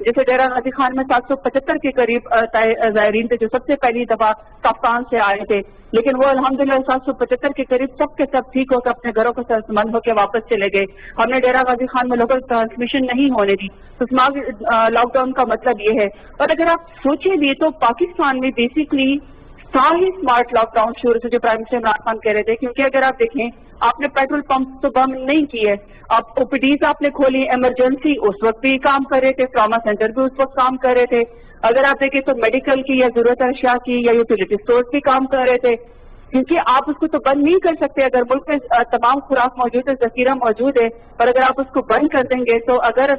جیسے ڈیرہ غازی خان میں 775 کے قریب زائرین تھے جو سب سے پہلی دفعہ کپتان سے آئے تھے، لیکن وہ الحمدللہ 775 کے قریب سب کے سب ٹھیک ہو کر اپنے گھروں کو سرسمند ہو کے واپس چلے گئے. ہم نے ڈیرہ غازی خان میں لوکل ٹرانسمیشن نہیں ہونے دی. تو اسمارٹ لاک ڈاؤن کا مطلب یہ ہے. اور اگر آپ سوچیں بھی تو پاکستان میں بیسکلی ہی اسمارٹ لاک ڈاؤن شروع سے جو پرائم منسٹر عمران خان کہہ رہے تھے، کیونکہ اگر آپ دیکھیں آپ نے پیٹرول پمپ تو بند نہیں کیے، آپ او پی ڈیز آپ نے کھولی، ایمرجنسی اس وقت بھی کام کر رہے تھے، ٹراما سینٹر بھی اس وقت کام کر رہے تھے. اگر آپ دیکھیں تو میڈیکل کی یا ضرورت اشیاء کی یا یوٹیلیٹی اسٹورز بھی کام کر رہے تھے، کیونکہ آپ اس کو تو بند نہیں کر سکتے. اگر ملک میں تمام خوراک موجود ہے، ذخیرہ موجود ہے، اور اگر آپ اس کو بند کر دیں گے تو اگر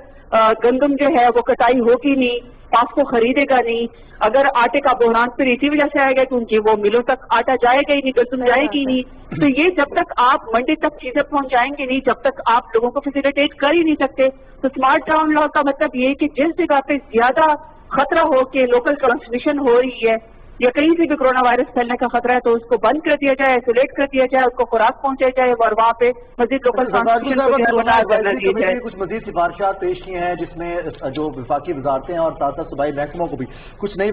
گندم جو ہے وہ کٹائی ہوگی نہیں، پاس کو خریدے گا نہیں. اگر آٹے کا بحران پھر اسی وجہ سے آئے گا کیونکہ وہ ملوں تک آٹا جائے گا ہی نہیں، گندم جائے گی نہیں. تو یہ جب تک آپ منڈی تک چیزیں پہنچائیں گے نہیں، جب تک آپ لوگوں کو فیسیلیٹیٹ کر ہی نہیں سکتے. تو اسمارٹ ٹاؤن لاء کا مطلب یہ ہے کہ جس جگہ پہ زیادہ خطرہ ہو کے لوکل ٹرانسمیشن ہو رہی ہے یا کہیں سے بھی کرونا وائرس پھیلنے کا خطرہ ہے تو اس کو بند کر دیا جائے، آئسولیٹ کر دیا جائے، اس کو خوراک پہنچائی جائے اور وہاں پہ مزید لوکل ٹرانسمیشن کو دیا جائے. کچھ مزید سفارشات پیش کی ہیں جس میں جو وفاقی وزارتیں اور ساتھ ساتھ صوبائی محکموں کو بھی کچھ نئی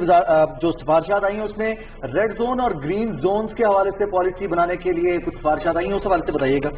جو سفارشات آئی ہیں اس میں ریڈ زون اور گرین زونز کے حوالے سے پالیسی بنانے کے لیے کچھ سفارشات آئی ہیں، اس حوالے سے بتائیے گا.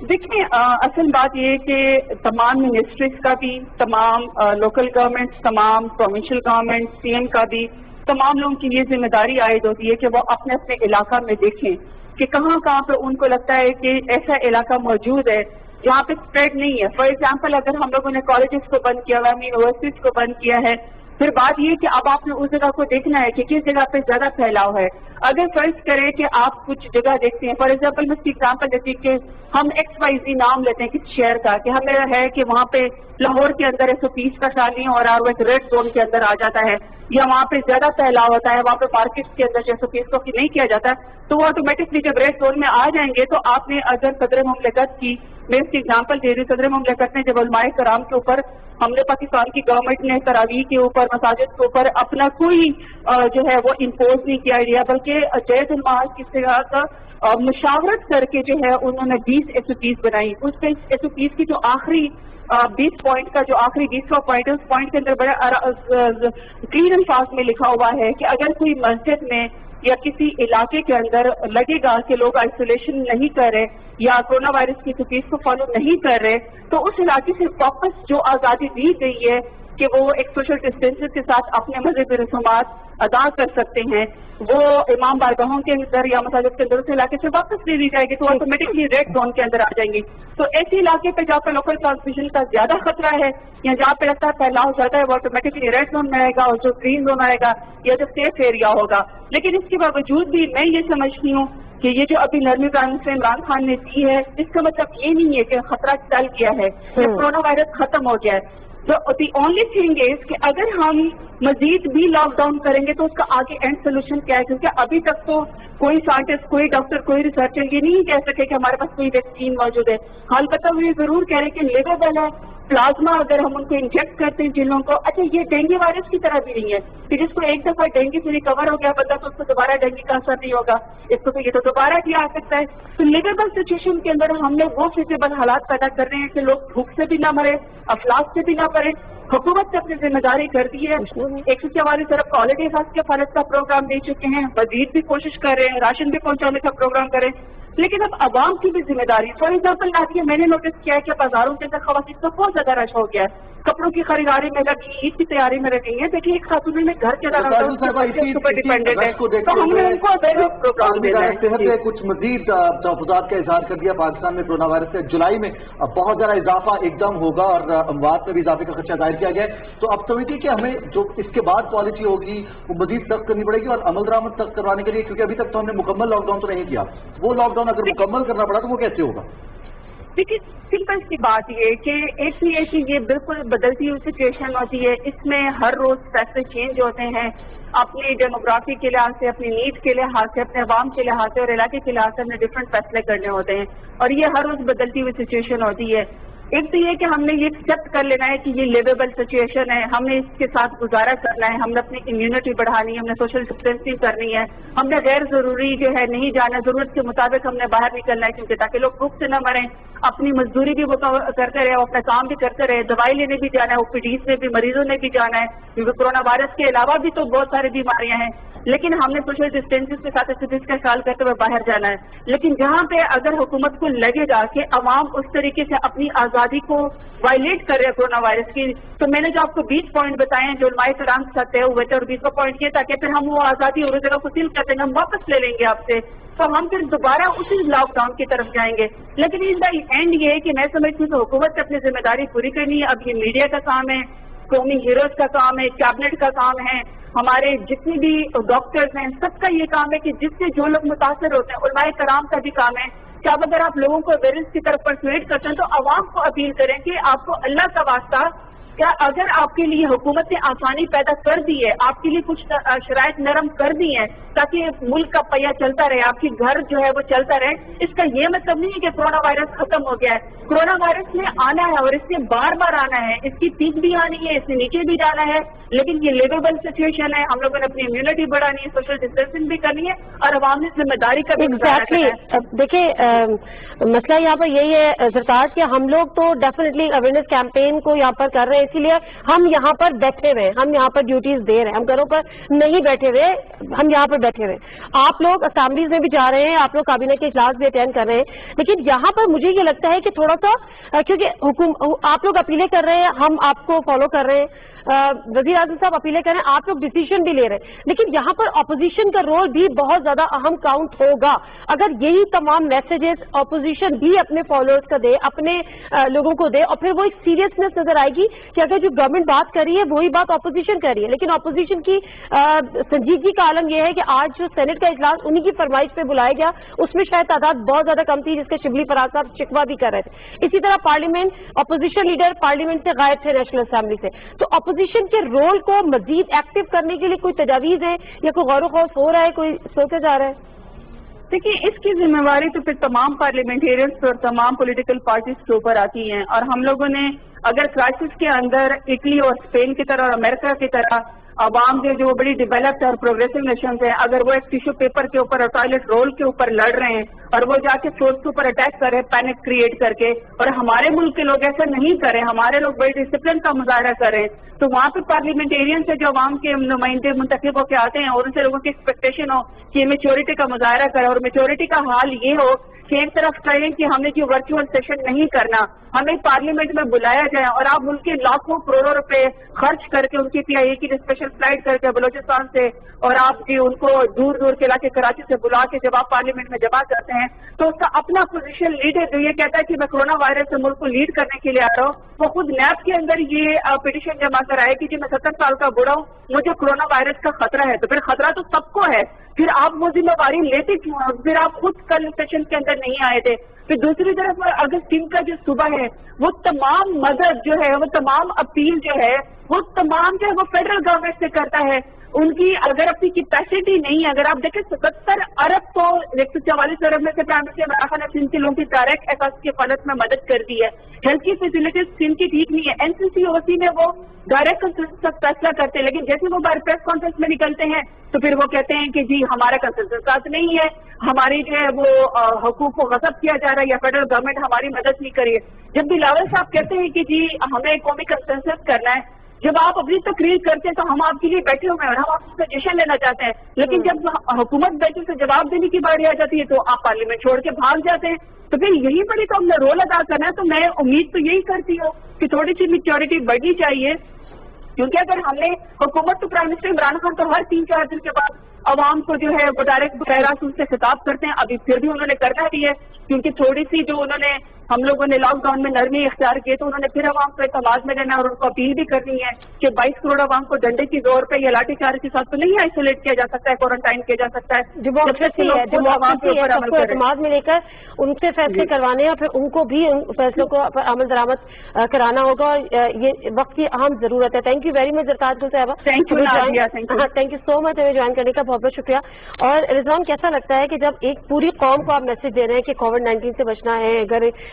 دیکھیں اصل بات یہ ہے کہ تمام منسٹریز کا بھی، تمام لوکل گورنمنٹس، تمام پروونشل گورنمنٹ، سی ایم کا بھی، تمام لوگوں کی یہ ذمہ داری عائد ہوتی ہے کہ وہ اپنے اپنے علاقہ میں دیکھیں کہ کہاں کہاں پہ ان کو لگتا ہے کہ ایسا علاقہ موجود ہے جہاں پہ اسپریڈ نہیں ہے. فار ایگزامپل اگر ہم لوگوں نے کالجز کو بند کیا ہوا ہے، یونیورسٹیز کو بند کیا ہے، پھر بات یہ کہ اب آپ نے اس جگہ کو دیکھنا ہے کہ کس جگہ پہ زیادہ پھیلاؤ ہے. اگر فرض کریں کہ آپ کچھ جگہ دیکھتے ہیں، فار ایگزامپل میں اس کی ایگزامپل دیتی ہوں کہ ہم ایکس وائی زی نام لیتے ہیں کسی شہر کا کہ ہمیں ہے کہ وہاں پہ لاہور کے اندر 130 کا شال نہیں ہو رہا اور وہ ایک ریڈ زون کے اندر آ جاتا ہے، یا وہاں پہ زیادہ پھیلاؤ ہوتا ہے، وہاں پہ مارکیٹ کے اندر 130 کو نہیں کیا جاتا ہے، تو وہ آٹومیٹکلی جب ریڈ زون میں آ جائیں گے تو آپ نے اگر صدر مملکت کی، میں اس کی ایگزامپل دے رہی ہوں، صدر مملکت نے جب علماء کرام کے اوپر، ہم نے پاکستان کی گورنمنٹ نے تراویح کے اوپر، مساجد کے اوپر اپنا کوئی جو ہے وہ امپوز نہیں کیا آئیڈیا، بلکہ جیز المعاج کی طرح کا مشاورت کر کے جو ہے انہوں نے 20 SOPs بنائی. اس پہ SOPs کی جو آخری 20 پوائنٹ کا جو آخری 20واں پوائنٹ ہے، اس پوائنٹ کے اندر بڑا کلین الفاظ میں لکھا ہوا ہے کہ اگر کوئی مسجد میں یا کسی علاقے کے اندر لگے گا کہ لوگ آئسولیشن نہیں کر رہے یا کورونا وائرس کی SOPs کو فالو نہیں کر رہے، تو اس علاقے سے واپس جو آزادی دی گئی ہے کہ وہ ایک سوشل ڈسٹینس کے ساتھ اپنے مذہبی رسومات ادا کر سکتے ہیں، وہ امام بارگاہوں کے اندر یا مساجد کے اندر اس علاقے سے واپس دے دی جائے گی تو آٹومیٹکلی ریڈ زون کے اندر آ جائیں گی. تو ایسے علاقے پہ جہاں پہ لوکل ٹرانسمیشن کا زیادہ خطرہ ہے یا جہاں پہ لگتا ہے پھیلاؤ زیادہ ہے وہ آٹومیٹکلی ریڈ زون میں آئے گا، اور جو گرین زون آئے گا یا جو سیف ایریا ہوگا. لیکن اس کے باوجود بھی میں یہ سمجھتی ہوں کہ یہ جو ابھی نرمی پرائم منسٹر عمران خان نے دی ہے، اس کا مطلب یہ نہیں ہے کہ خطرہ ٹل گیا ہے یا کورونا وائرس ختم ہو گیا ہے. تو دی اونلی تھنگ از کہ اگر ہم مزید بھی لاک ڈاؤن کریں گے تو اس کا آگے اینڈ سولوشن کیا ہے، کیونکہ ابھی تک تو کوئی سائنٹسٹ، کوئی ڈاکٹر، کوئی ریسرچر یہ نہیں کہہ سکے کہ ہمارے پاس کوئی ویکسین موجود ہے. البتہ وہ یہ ضرور کہہ رہے کہ لیویبل ہے. پلازما اگر ہم ان کو انجیکٹ کرتے ہیں جن لوگوں کو، اچھا یہ ڈینگی وائرس کی طرح بھی نہیں ہے کہ جس کو ایک دفعہ ڈینگی سے ریکور ہو گیا بندہ تو اس کو دوبارہ ڈینگی کا اثر نہیں ہوگا، اس کو تو یہ تو دوبارہ بھی آ سکتا ہے. تو لیویبل سچویشن کے اندر ہم نے وہ فیزیبل حالات پیدا کر رہے ہیں کہ لوگ بھوک سے بھی نہ مرے، افلاس سے بھی نہ مرے. حکومت نے اپنی ذمہ داری کر دی ہے. 144 طرف آلریڈی خاص کے حفاظت کا پروگرام دے چکے ہیں، مزید بھی کوشش کر رہے ہیں، راشن بھی پہنچانے کا پروگرام کریں. لیکن اب عوام کی بھی ذمہ داری. فار ایگزامپل میں نے نوٹس کیا ہے کہ بازاروں کے اندر خواتین کو بہت زیادہ رش ہو گیا ہے، کپڑوں کی خریداری میں لگی، عید کی تیاری میں لگی ہے. دیکھیے ایک خاتون میں گھر کے اوپر ڈیپینڈنٹ ہے تو ہم نے ان کو پروگرام دینا ہے. صحت نے کچھ مزید تحفظات کا اظہار کر دیا. پاکستان میں کورونا وائرس سے جولائی میں بہت زیادہ اضافہ ایک دم ہوگا اور اموات میں بھی اضافے کا خدشہ ظاہر کیا گیا ہے. تو اب سمجھتی کہ ہمیں جو اس کے بعد پالیسی ہوگی وہ مزید سخت کرنی پڑے گی اور عمل درآمد سخت کروانے کے لیے، کیونکہ ابھی تک تو ہم نے مکمل لاک ڈاؤن تو نہیں کیا. وہ لاک ڈاؤن اگر مکمل کرنا پڑا تو وہ کیسے ہوگا؟ دیکھیے سمپل سی بات یہ کہ ایسی یہ بالکل بدلتی ہوئی سچویشن ہوتی ہے. اس میں ہر روز فیصلے چینج ہوتے ہیں، اپنی ڈیموگرافی کے لحاظ سے، اپنی نیڈ کے لحاظ سے، اپنے عوام کے لحاظ سے اور علاقے کے لحاظ سے ہمیں ڈفرینٹ فیصلے کرنے ہوتے ہیں، اور یہ ہر روز بدلتی ہوئی سچویشن ہوتی ہے. ایک تو یہ کہ ہم نے یہ ایکسیپٹ کر لینا ہے کہ یہ لیویبل سچویشن ہے, ہم نے اس کے ساتھ گزارا کرنا ہے, ہم نے اپنی امیونٹی بڑھانی ہے, ہم نے سوشل ڈسٹینسنگ کرنی ہے, ہم نے غیر ضروری جو ہے نہیں جانا, ضرورت کے مطابق ہم نے باہر نکلنا ہے, کیونکہ تاکہ لوگ بھوک سے نہ مریں, اپنی مزدوری بھی وہ کرتے رہے, اپنا کام بھی کرتے رہے, دوائی لینے بھی جانا ہے, OPDs میں بھی مریضوں نے بھی جانا ہے, کیونکہ کورونا وائرس کے علاوہ بھی تو بہت ساری بیماریاں ہیں, لیکن ہم نے سوشل ڈسٹینسنگ کے ساتھ ایکٹیویٹیز کا خیال کرتے ہوئے باہر جانا ہے. لیکن جہاں پہ اگر حکومت کو لگے گا کہ عوام اس طریقے سے اپنی آزادی کو وائلیٹ کر رہے ہیں کورونا وائرس کی, تو میں نے جو آپ کو 20 پوائنٹ بتائے ہیں جو علماء کرام کے ساتھ طے ہوئے تھے, اور 20واں پوائنٹ یہ تھا کہ پھر ہم وہ آزادی اور جگہ کو سیل کر دیں گے, ہم واپس لے لیں گے آپ سے, تو ہم پھر دوبارہ اسی لاک ڈاؤن کی طرف جائیں گے. لیکن ان دا اینڈ یہ ہے کہ میں سمجھتی ہوں کہ حکومت سے اپنی ذمہ داری پوری کرنی ہے. اب یہ میڈیا کا کام ہے, قومی ہیروز کا کام ہے, کیبنٹ کا کام ہے, ہمارے جتنے بھی ڈاکٹرز ہیں سب کا یہ کام ہے کہ جس سے جو لوگ متاثر ہوتے ہیں, علماء کرام کا بھی کام ہے کہ اب اگر آپ لوگوں کو اویئرنیس کی طرف پرسویٹ کرتے ہیں تو عوام کو اپیل کریں کہ آپ کو اللہ کا واسطہ, کیا اگر آپ کے لیے حکومت نے آسانی پیدا کر دی ہے, آپ کے لیے کچھ شرائط نرم کر دی ہیں تاکہ ملک کا پہیہ چلتا رہے, آپ کی گھر جو ہے وہ چلتا رہے, اس کا یہ مطلب نہیں ہے کہ کورونا وائرس ختم ہو گیا ہے. کورونا وائرس نے آنا ہے اور اس نے بار بار آنا ہے, اس کی پیک بھی آنی ہے, اس سے نیچے بھی جانا ہے, لیکن یہ لیویبل سچویشن ہے. ہم لوگوں نے اپنی امیونٹی بڑھانی ہے, سوشل ڈسٹینسنگ بھی کرنی ہے, اور عوام نے ذمہ داری کا بھی مظاہرہ کرنا ہے. دیکھیے مسئلہ یہاں پر یہی ہے سرتاج کہ ہم لوگ تو ڈیفینیٹلی اویئرنیس کیمپین کو یہاں پر کر رہے ہیں, اسی لیے ہم یہاں پر بیٹھے ہوئے, ہم یہاں پر ڈیوٹیز دے رہے ہیں, ہم گھروں پر نہیں بیٹھے ہوئے, ہم یہاں پر بیٹھے ہوئے. آپ لوگ اسمبلیز میں بھی جا رہے ہیں, آپ لوگ کابینہ کے اجلاس بھی اٹینڈ کر رہے ہیں, لیکن یہاں پر مجھے یہ لگتا ہے کہ تھوڑا سا, کیونکہ آپ لوگ اپیلیں کر رہے ہیں, ہم آپ کو فالو کر رہے ہیں, وزیر اعظم صاحب اپیلیں کر رہے ہیں, آپ لوگ ڈیسیژن بھی لے رہے ہیں, لیکن یہاں پر اپوزیشن کا رول بھی بہت زیادہ اہم کاؤنٹ ہوگا. اگر یہی تمام میسیجز اپوزیشن بھی اپنے فالوورز کا دے, اپنے لوگوں کو دے, اور پھر وہ ایک سیریسنس نظر آئے گی کہ اگر جو گورنمنٹ بات کر رہی ہے وہی بات اپوزیشن کر رہی ہے. لیکن اپوزیشن کی سنجیدگی کا عالم یہ ہے کہ آج جو سینٹ کا اجلاس انہی کی فرمائش پہ بلایا گیا, اس میں شاید تعداد بہت زیادہ کم تھی, جس کے شبلی فراز صاحب شکوہ بھی کر رہے تھے. اسی طرح پارلیمنٹ, اپوزیشن لیڈر پارلیمنٹ سے غائب تھے, نیشنل اسمبلی سے. تو اپوزیشن کے رول کو مزید ایکٹیو کرنے کے لیے کوئی تجاویز ہے یا کوئی غور و خوض ہو رہا ہے, کوئی سوچا جا رہا ہے؟ دیکھیے, اس کی ذمہ داری تو پھر تمام پارلیمنٹیرینس اور تمام پولیٹیکل پارٹیز کے اوپر آتی ہیں, اور ہم لوگوں نے اگر کرائسس کے اندر اٹلی اور اسپین کی طرح اور امریکہ کی طرح عوام جو بڑی ڈیولپڈ اور پروگریسو نیشنز ہیں, اگر وہ ایک ٹیشو پیپر کے اوپر اور ٹوائلٹ رول کے اوپر لڑ رہے ہیں اور وہ جا کے سورس کے اوپر اٹیک کر رہے ہیں پینک کریٹ کر کے, اور ہمارے ملک کے لوگ ایسا نہیں کر رہے, ہمارے لوگ بڑی ڈسپلن کا مظاہرہ کر رہے ہیں, تو وہاں پہ پارلیمنٹیرین سے جو عوام کے نمائندے منتخب ہو کے آتے ہیں اور ان سے لوگوں کی ایکسپیکٹیشن ہو کہ یہ میچورٹی کا مظاہرہ کرے, اور میچورٹی کا حال یہ ہو کہ ایک طرف کہیں کہ ہم نے جو ورچوئل سیشن نہیں کرنا, ہمیں پارلیمنٹ میں بلایا جائے, اور آپ ملک کے لاکھوں کروڑوں روپے خرچ کر کے ان کی PIA کی اسپیشل فلائٹ کر کے بلوچستان سے, اور آپ جی ان کو دور دور کے علاقے کراچی سے بلا کے جب آپ پارلیمنٹ میں جمع کرتے ہیں, تو اس کا اپنا پوزیشن لیڈر جو یہ کہتا ہے کہ میں کورونا وائرس سے ملک کو لیڈ کرنے کے لیے آ رہا ہوں, وہ خود نیب کے اندر یہ پٹیشن جمع کرائے کہ جی میں 70 سال کا بوڑھا ہوں, مجھے کورونا وائرس کا خطرہ ہے. تو پھر خطرہ تو سب کو ہے, پھر آپ وہ ذمہ داری لیتے کیوں, پھر آپ خود کل سیشن کے اندر نہیں آئے تھے. پھر دوسری طرف اگر ٹیم کا جو صوبہ ہے وہ تمام مدد جو ہے, وہ تمام اپیل جو ہے, وہ تمام جو ہے وہ فیڈرل گورنمنٹ سے کرتا ہے. ان کی اگر اپنی کیپیسٹی نہیں ہے, اگر آپ دیکھیں 77 ارب تو 144 ارب میں سے پرائم منسٹر عمران خان نے سندھ کے لوگوں کی ڈائریکٹ اکاؤنٹ کی حفاظت میں مدد کر دی ہے. ہیلتھ کی فیسلٹیز سندھ کی ٹھیک نہیں ہے, NCCOC میں وہ ڈائریکٹ کنسنسس کا فیصلہ کرتے ہیں, لیکن جیسے وہ باہر پریس کانفرنس میں نکلتے ہیں تو پھر وہ کہتے ہیں کہ جی ہمارا کنسنسس ساتھ نہیں ہے, ہماری جو ہے وہ حقوق کو غصب کیا جا رہا ہے, یا فیڈرل گورنمنٹ ہماری مدد نہیں کری ہے. جب بلاول صاحب کہتے ہیں کہ جی ہمیں قومی کنسنسس کرنا ہے, جب آپ اپنی تقریر کرتے ہیں تو ہم آپ کے لیے بیٹھے ہوئے ہیں اور ہم آپ سے سجیشن لینا چاہتے ہیں, لیکن جب حکومت بیٹھے سے جواب دینے کی باری آ جاتی ہے تو آپ پارلیمنٹ چھوڑ کے بھاگ جاتے ہیں. تو پھر یہی بڑی تو ہم نے رول ادا کرنا ہے. تو میں امید تو یہی کرتی ہوں کہ تھوڑی سی میچورٹی بڑھنی چاہیے, کیونکہ اگر ہم نے حکومت تو پرائم منسٹر عمران خان تو ہر 3-4 دن کے بعد عوام کو جو ہے وہ ڈائریکٹ براہ راست ان سے خطاب کرتے ہیں, ابھی پھر بھی انہوں نے کرنا بھی ہے, کیونکہ تھوڑی سی جو انہوں نے ہم لوگوں نے لاک ڈاؤن میں نرمی اختیار کی تو انہوں نے پھر عوام کو اعتماد میں لینا اور ان کو اپیل بھی کرنی ہے کہ 22 کروڑ عوام کو ڈنڈے کی زور پہ یا لاٹھی چارج کے ساتھ تو نہیں آئسولیٹ کیا جا سکتا ہے, کوارنٹائن کیا جا سکتا ہے. ڈیموکریسی ہے, سب کو اعتماد میں لے کر ان سے فیصلے کروانے اور پھر ان کو بھی ان فیصلوں کو عمل درآمد کرانا ہوگا, اور یہ وقت کی اہم ضرورت ہے. Thank you very much Zartaj Gul صاحبہ, تھینک یو سو مچ, ہمیں جوائن کرنے کا بہت بہت شکریہ. اور رضوان, کیسا لگتا ہے کہ جب ایک پوری قوم کو آپ میسج دے رہے ہیں کہ کووڈ 19 سے بچنا ہے, اگر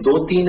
2-3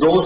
2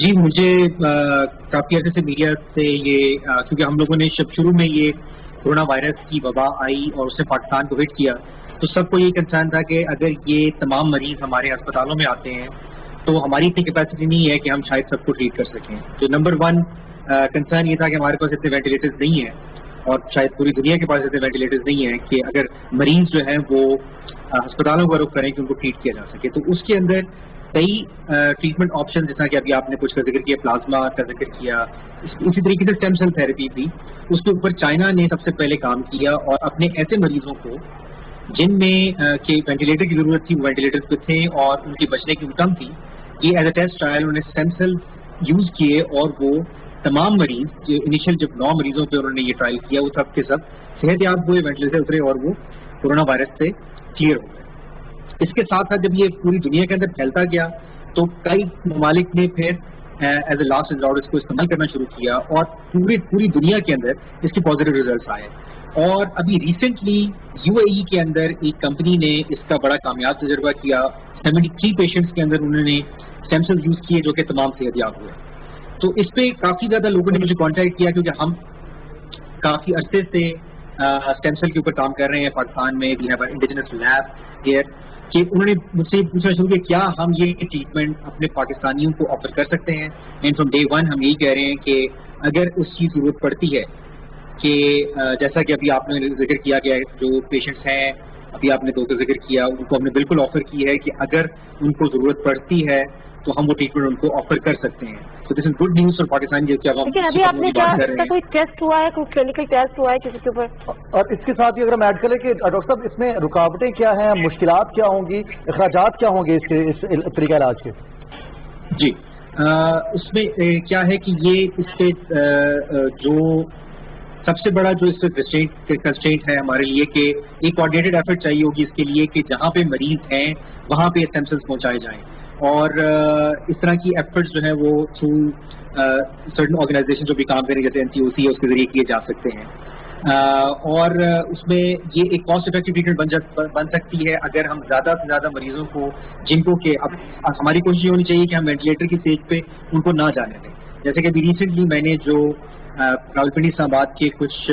جی مجھے کافی عرصے سے میڈیا سے یہ کیونکہ ہم لوگوں نے جب شروع میں یہ کورونا وائرس کی وبا آئی اور اس نے پاکستان کو ہٹ کیا تو سب کو یہ کنسرن تھا کہ اگر یہ تمام مریض ہمارے ہسپتالوں میں آتے ہیں تو ہماری اتنی کیپیسٹی نہیں ہے کہ ہم شاید سب کو ٹریٹ کر سکیں. تو نمبر 1 کنسرن یہ تھا کہ ہمارے پاس اتنے وینٹیلیٹرز نہیں ہیں اور شاید پوری دنیا کے پاس اتنے وینٹیلیٹرز نہیں ہیں کہ اگر مریض جو ہیں وہ ہسپتالوں کا رخ کریں کہ ان کو ٹریٹ کیا جا سکے. تو اس کے اندر کئی ٹریٹمنٹ آپشن جیسا کہ ابھی آپ نے کچھ کا ذکر کیا, پلازما کا ذکر کیا, اسی طریقے سے اسٹیم سیل تھراپی بھی, اس کے اوپر چائنا نے سب سے پہلے کام کیا اور اپنے ایسے مریضوں کو جن میں کہ وینٹیلیٹر کی ضرورت تھی وہ وینٹیلیٹر پہ تھے اور ان کے بچنے کی کم تھی, یہ ایز اے ٹیسٹ ٹرائل انہوں نے اسٹیم سیل یوز کیے اور وہ تمام مریض جو انیشیل جب 9 مریضوں پہ انہوں نے یہ ٹرائل کیا وہ سب کے سب صحت یاب ہوئے, وینٹیلیٹر اترے اور وہ کورونا وائرس سے کلیئر ہو گئے. اس کے ساتھ ساتھ جب یہ پوری دنیا کے اندر پھیلتا گیا تو کئی ممالک نے پھر ایز اے لاسٹ ریزورٹ اس کو استعمال کرنا شروع کیا اور پوری دنیا کے اندر اس کے پازیٹیو ریزلٹس آئے. اور ابھی ریسنٹلی UAE کے اندر ایک کمپنی نے اس کا بڑا کامیاب تجربہ کیا. 73 پیشنٹس کے اندر انہوں نے اسٹیم سیل یوز کیے جو کہ تمام صحت یاب ہوئے. تو اس پہ کافی زیادہ لوگوں نے مجھے کانٹیکٹ کیا کیونکہ ہم کافی عرصے سے اسٹیم سیل کے اوپر کام کر رہے ہیں پاکستان میں. We have an indigenous lab here کہ انہوں نے مجھ سے پوچھنا شروع کیا کیا ہم یہ ٹریٹمنٹ اپنے پاکستانیوں کو آفر کر سکتے ہیں. اینڈ فرام ڈے 1 ہم یہی کہہ رہے ہیں کہ اگر اس کی ضرورت پڑتی ہے کہ جیسا کہ ابھی آپ نے ذکر کیا کہ جو پیشنٹس ہیں, ابھی آپ نے 2 کا ذکر کیا, ان کو ہم نے بالکل آفر کی ہے کہ اگر ان کو ضرورت پڑتی ہے تو ہم وہ ٹریٹمنٹ ان کو آفر کر سکتے ہیں. تو this is good news for Pakistan. جو کہ ابھی آپ نے کیا کوئی ٹیسٹ ہوا ہے, کوئی کلینکل ٹیسٹ ہوا ہے کسی کے اوپر؟ اور اس کے ساتھ اگر ہم ایڈ کریں کہ ڈاکٹر صاحب اس میں رکاوٹیں کیا ہیں, مشکلات کیا ہوں گی, اخراجات کیا ہوں گے اس طریقہ علاج کے؟ جی اس میں کیا ہے کہ یہ اس پہ جو سب سے بڑا جو اس سے کنسٹرینٹ ہے ہمارے لیے کہ ایک کوآرڈینیٹڈ ایفرٹ چاہیے ہوگی اس کے لیے کہ جہاں پہ مریض ہیں وہاں پہ اسٹیم سیلز پہنچائے جائیں. اور اس طرح کی ایفرٹس جو ہیں وہ تھرو سرٹن آرگنائزیشن جو بھی کام کریں جیسے NCOC ہے اس کے ذریعے کیے جا سکتے ہیں. اور اس میں یہ ایک کاسٹ افیکٹو ٹریٹمنٹ بن سکتی ہے اگر ہم زیادہ سے زیادہ مریضوں کو جن کو کہ اب ہماری کوشش یہ ہونی چاہیے کہ ہم وینٹیلیٹر کی اسٹیج پہ ان کو نہ جانے دیں. جیسے کہ ابھی ریسنٹلی میں نے جو راولپنڈی اسلام آباد کے کچھ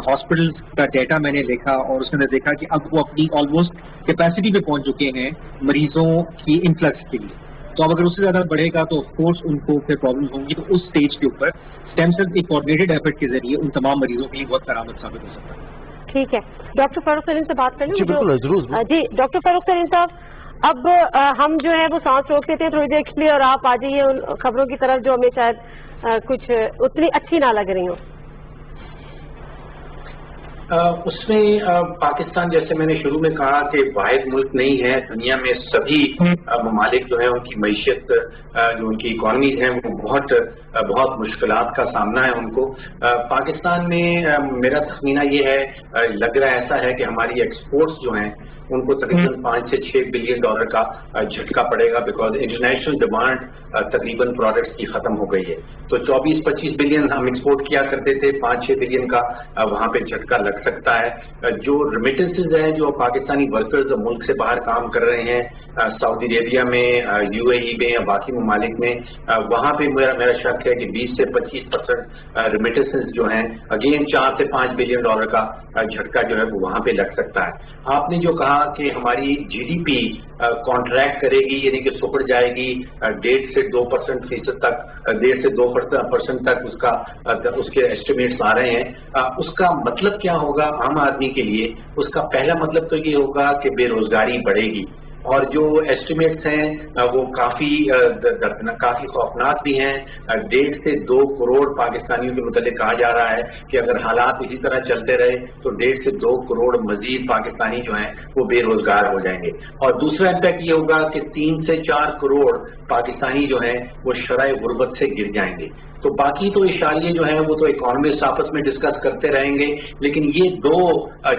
ہاسپٹلس کا ڈیٹا میں نے دیکھا اور اس کے اندر دیکھا کہ اب وہ اپنی آلموسٹ کیپیسٹی پہ پہنچ چکے ہیں مریضوں کی انفلکس کے لیے. تو اب اگر اس سے زیادہ بڑھے گا تو آف کورس ان کو پھر پرابلم ہوں گی. تو اس اسٹیج کے اوپر اسٹیم سیل ایک کوآرڈینیٹڈ ایفرٹ کے ذریعے ان تمام مریضوں کے لیے بہت کارآمد ثابت ہو سکتا ہے. ٹھیک ہے, ڈاکٹر فاروق سلیم سے بات کریں. جی بالکل ضرور. جی ڈاکٹر فاروق سلیم صاحب, اب ہم جو ہے وہ سانس روک لیتے ہیں تھوڑی دیر کے لیے اور آپ آ جائیے ان خبروں کی طرف جو ہمیں شاید کچھ اتنی اچھی نہ لگ رہی ہوں. اس میں پاکستان جیسے میں نے شروع میں کہا کہ واحد ملک نہیں ہے, دنیا میں سبھی ممالک جو ہیں ان کی معیشت جو ان کی اکانومیز ہیں وہ بہت مشکلات کا سامنا ہے ان کو. پاکستان میں میرا تخمینہ یہ ہے, لگ رہا ایسا ہے کہ ہماری ایکسپورٹس جو ہیں ان کو تقریباً 5 سے 6 بلین ڈالر کا جھٹکا پڑے گا بیکاز انٹرنیشنل ڈیمانڈ تقریباً پروڈکٹس کی ختم ہو گئی ہے. تو 24-25 بلین ہم ایکسپورٹ کیا کرتے تھے, 5-6 بلین کا وہاں پہ جھٹکا لگ سکتا ہے. جو ریمیٹنسز ہیں جو پاکستانی ورکرز ملک سے باہر کام کر رہے ہیں سعودی عربیہ میں, UAE میں یا باقی ممالک میں, وہاں پہ میرا شک ہے کہ 20 سے 25% ریمیٹنسز جو ہیں اگین 4 سے 5 بلین ڈالر کا جھٹکا جو ہے وہ وہاں پہ لگ سکتا ہے. آپ نے جو کہا کہ ہماری GDP کانٹریکٹ کرے گی یعنی کہ سکڑ جائے گی 1.5 سے 2% تک, 1.5 سے 2% تک اس کے ایسٹیمیٹس آ رہے ہیں. اس کا مطلب کیا ہوگا عام آدمی کے لیے؟ اس کا پہلا مطلب تو یہ ہوگا کہ بے روزگاری بڑھے گی اور جو ایسٹیمیٹس ہیں وہ کافی خوفناک بھی ہیں. 1.5 سے 2 کروڑ پاکستانیوں کے متعلق کہا جا رہا ہے کہ اگر حالات اسی طرح چلتے رہے تو 1.5 سے 2 کروڑ مزید پاکستانی جو ہیں وہ بے روزگار ہو جائیں گے. اور دوسرا امپیکٹ یہ ہوگا کہ 3 سے 4 کروڑ پاکستانی جو ہیں وہ شرح غربت سے گر جائیں گے. تو باقی تو اشاریے جو ہیں وہ تو اکانومسٹ آپس میں ڈسکس کرتے رہیں گے, لیکن یہ 2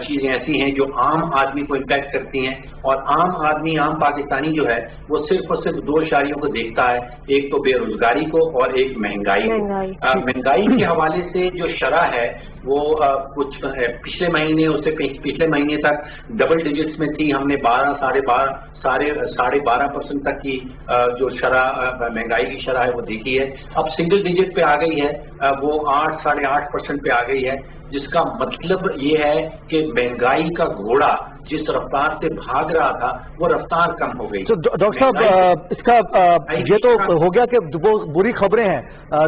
چیزیں ایسی ہیں جو عام آدمی کو امپیکٹ کرتی ہیں. اور عام پاکستانی جو ہے وہ صرف اور صرف 2 اشاریوں کو دیکھتا ہے, ایک تو بے روزگاری کو اور ایک مہنگائی کو. مہنگائی کے حوالے سے جو شرح ہے وہ کچھ پچھلے مہینے اس سے پچھلے مہینے تک ڈبل ڈیجٹس میں تھی. ہم نے 12.5% تک کی جو شرح مہنگائی کی شرح ہے وہ دیکھی ہے. اب سنگل ڈیجٹ پہ آ گئی ہے, وہ 8.5% پہ آ گئی ہے, جس کا مطلب یہ ہے کہ مہنگائی کا گھوڑا جس رفتار سے بھاگ رہا تھا وہ رفتار کم ہو گئی. تو ڈاکٹر صاحب اس کا یہ تو ہو گیا کہ وہ بری خبریں ہیں,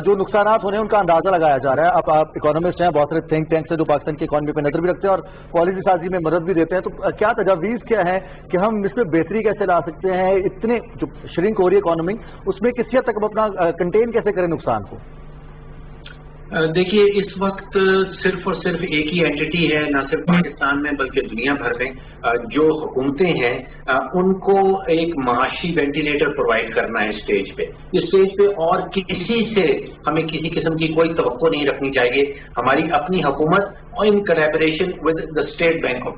جو نقصانات ہونے ہیں ان کا اندازہ لگایا جا رہا ہے. اب آپ اکانومسٹ ہیں, بہت سارے تھنک ٹینکس ہیں جو پاکستان کی اکانومی پہ نظر بھی رکھتے ہیں اور پالیسی سازی میں مدد بھی دیتے ہیں. تو کیا تجاویز کیا ہے کہ ہم اس میں بہتری کیسے لا سکتے ہیں؟ اتنے جو شرنک ہو رہی ہے اکانومی, اس میں کس حد تک ہم اپنا کنٹین کیسے کریں نقصان کو؟ دیکھیے اس وقت صرف اور صرف ایک ہی اینٹی ہے, نہ صرف پاکستان میں بلکہ دنیا بھر میں, جو حکومتیں ہیں ان کو ایک معاشی وینٹیلیٹر پرووائڈ کرنا ہے اسٹیج پہ. اس اسٹیج پہ اور کسی سے ہمیں کسی قسم کی کوئی توقع نہیں رکھنی چاہیے. ہماری اپنی حکومت اور in collaboration with the State Bank of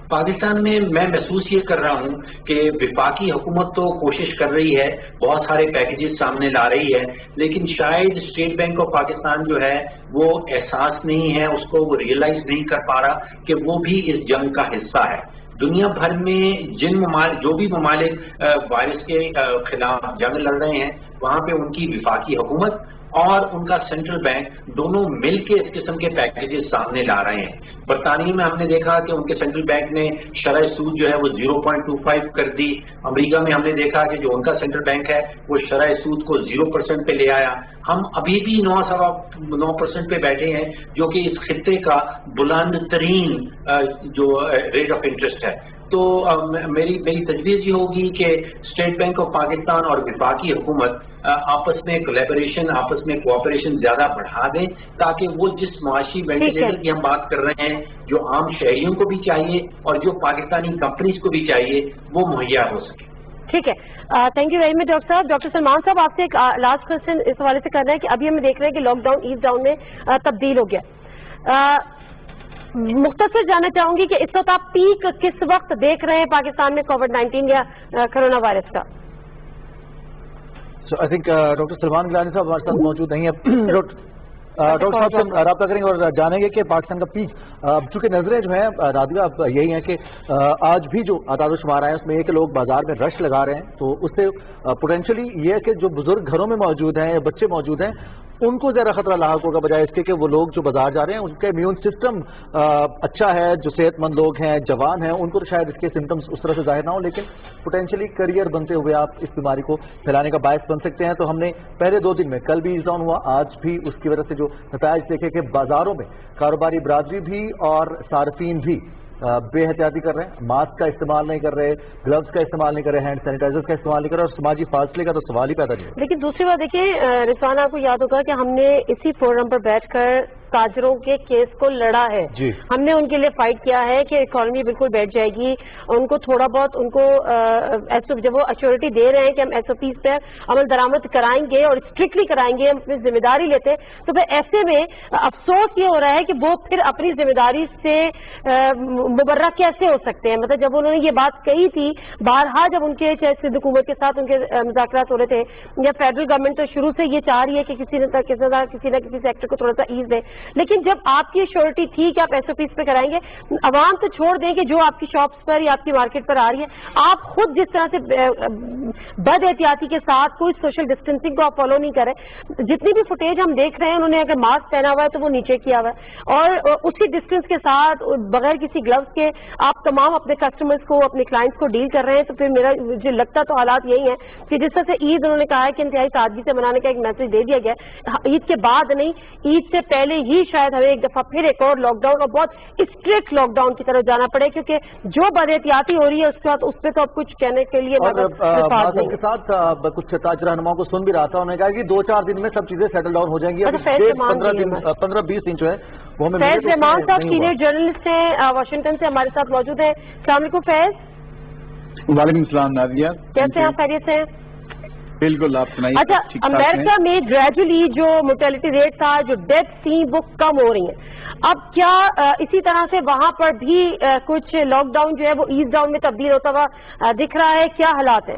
Pakistan میں میں محسوس یہ کر رہا ہوں کہ وفاقی حکومت تو کوشش کر رہی ہے, بہت سارے پیکیجز سامنے لا رہی ہے, لیکن شاید اسٹیٹ بینک آف پاکستان جو ہے وہ احساس نہیں ہے, اس کو وہ ریئلائز نہیں کر پا رہا کہ وہ بھی اس جنگ کا حصہ ہے. دنیا بھر میں جو بھی ممالک وائرس کے خلاف جنگ لڑ رہے ہیں, وہاں پہ ان کی وفاقی حکومت اور ان کا سینٹرل بینک دونوں مل کے اس قسم کے پیکیجز سامنے لا رہے ہیں. برطانیہ میں ہم نے دیکھا کہ ان کے سینٹرل بینک نے شرح سود جو ہے وہ 0.25 کر دی. امریکہ میں ہم نے دیکھا کہ جو ان کا سینٹرل بینک ہے وہ شرح سود کو 0% پہ لے آیا. ہم ابھی بھی 9% پہ بیٹھے ہیں, جو کہ اس خطے کا بلند ترین جو ریٹ آف انٹرسٹ ہے. تو میری تجویز یہ ہوگی کہ اسٹیٹ بینک آف پاکستان اور وفاقی حکومت آپس میں کولیبریشن, آپس میں کوآپریشن زیادہ بڑھا دیں, تاکہ وہ جس معاشی وینٹیلیٹر کی ہم بات کر رہے ہیں, جو عام شہریوں کو بھی چاہیے اور جو پاکستانی کمپنیز کو بھی چاہیے, وہ مہیا ہو سکے. ٹھیک ہے, thank you very much doctor صاحب. ڈاکٹر سلمان صاحب, آپ سے ایک لاسٹ کوشچن اس حوالے سے کرنا ہے کہ ابھی ہم دیکھ رہے ہیں کہ لاک ڈاؤن ایز ڈاؤن میں تبدیل ہو گیا. مختصر جاننا چاہوں گی کہ اس وقت آپ پیک کس وقت دیکھ رہے ہیں پاکستان میں کووڈ-19 یا کرونا وائرس کا؟ I think doctor Salman Gilani صاحب ہمارے ساتھ موجود نہیں ہے. ڈاکٹر صاحب سے رابطہ کریں گے اور جانیں گے کہ پاکستان کا پیک, چونکہ نظریں جو ہیں رابطہ اب یہی ہیں کہ آج بھی جو اعداد و شمار ہیں اس میں یہ کہ لوگ بازار میں رش لگا رہے ہیں, تو اس سے پوٹینشلی یہ ہے کہ جو بزرگ گھروں میں موجود ہیں یا بچے موجود ہیں ان کو زیادہ خطرہ لاحق ہوگا, بجائے اس کے کہ وہ لوگ جو بازار جا رہے ہیں ان کا امیون سسٹم اچھا ہے, جو صحت مند لوگ ہیں, جوان ہیں, ان کو تو شاید اس کے سمٹمز اس طرح سے ظاہر نہ ہوں, لیکن پوٹینشلی کیریئر بنتے ہوئے آپ اس بیماری کو پھیلانے کا باعث بن سکتے ہیں. تو ہم نے پہلے 2 دن میں, کل بھی ایز ڈاؤن ہوا, آج بھی اس کی وجہ سے جو نتائج دیکھے کہ بازاروں میں کاروباری برادری بھی اور صارفین بھی بے احتیاطی کر رہے ہیں, ماسک کا استعمال نہیں کر رہے, گلوز کا استعمال نہیں کر رہے, ہینڈ سینیٹائزر کا استعمال نہیں کر رہے, اور سماجی فاصلے کا تو سوال ہی پیدا نہیں ہے. لیکن دوسری بات دیکھیں رضوان, آپ کو یاد ہوگا کہ ہم نے اسی فورم پر بیٹھ کر تاجروں کے کیس کو لڑا ہے. جی, ہم نے ان کے لیے فائٹ کیا ہے کہ اکانومی بالکل بیٹھ جائے گی, ان کو تھوڑا بہت ان کو جب وہ ایشورٹی دے رہے ہیں کہ ہم ایس او پیز پہ عمل درآمد کرائیں گے اور اسٹرکٹلی کرائیں گے, ہم اپنی ذمہ داری لیتے ہیں, تو پھر ایسے میں افسوس یہ ہو رہا ہے کہ وہ پھر اپنی ذمہ داری سے مبرہ کیسے ہو سکتے ہیں. مطلب جب انہوں نے یہ بات کہی تھی بارہا, جب ان کے سندھ حکومت کے ساتھ ان کے مذاکرات ہو رہے تھے, یا فیڈرل گورنمنٹ تو شروع سے یہ چاہ رہی ہے کہ کسی نہ کسی سیکٹر کو تھوڑا سا ایز دے, لیکن جب آپ کی شیورٹی تھی کہ آپ ایس او پیز پہ کرائیں گے, عوام تو چھوڑ دیں کہ جو آپ کی شاپس پر یا آپ کی مارکیٹ پر آ رہی ہے, آپ خود جس طرح سے بد احتیاطی کے ساتھ کوئی سوشل ڈسٹینسنگ کو آپ فالو نہیں کر رہے. جتنی بھی فوٹیج ہم دیکھ رہے ہیں, انہوں نے اگر ماسک پہنا ہوا ہے تو وہ نیچے کیا ہوا ہے, اور اسی ڈسٹینس کے ساتھ بغیر کسی گلوز کے آپ تمام اپنے کسٹمرز کو, اپنے کلائنٹس کو ڈیل کر رہے ہیں. تو پھر میرا جو لگتا تو حالات یہی ہے کہ جس طرح سے عید انہوں نے کہا ہے کہ انتہائی سادگی سے منانے کا ایک میسج دے دیا گیا, عید کے بعد نہیں, عید سے پہلے ہی شاید ہمیں ایک دفعہ پھر ایک اور لاک ڈاؤن اور بہت اسٹرکٹ لاک ڈاؤن کی طرف جانا پڑے, کیونکہ جو بد احتیاطی ہو رہی ہے اس کے بعد اس پہ تو اب کچھ کہنے کے لیے کے ساتھ کچھ تاج رہنماؤں کو سن بھی رہا تھا, انہوں نے کہا کہ 2-4 دن میں سب چیزیں سیٹل ڈاؤن ہو جائیں گی. 15-20 دن جو ہے وہ ہمیں فیض رحمان صاحب سینئر جرنلسٹ ہیں, واشنگٹن سے ہمارے ساتھ موجود ہیں. السلام علیکم فیض. وعلیکم السلام نادیہ, کیسے ہیں آپ؟ خیریت سے ہیں؟ بالکل, آپ سنائیے. اچھا, امریکہ میں گریجولی جو موٹیلٹی ریٹ تھا, جو ڈیتھ تھی, وہ کم ہو رہی ہیں. اب کیا اسی طرح سے وہاں پر بھی کچھ لاک ڈاؤن جو ہے وہ ایز ڈاؤن میں تبدیل ہوتا ہوا دکھ رہا ہے؟ کیا حالات ہیں؟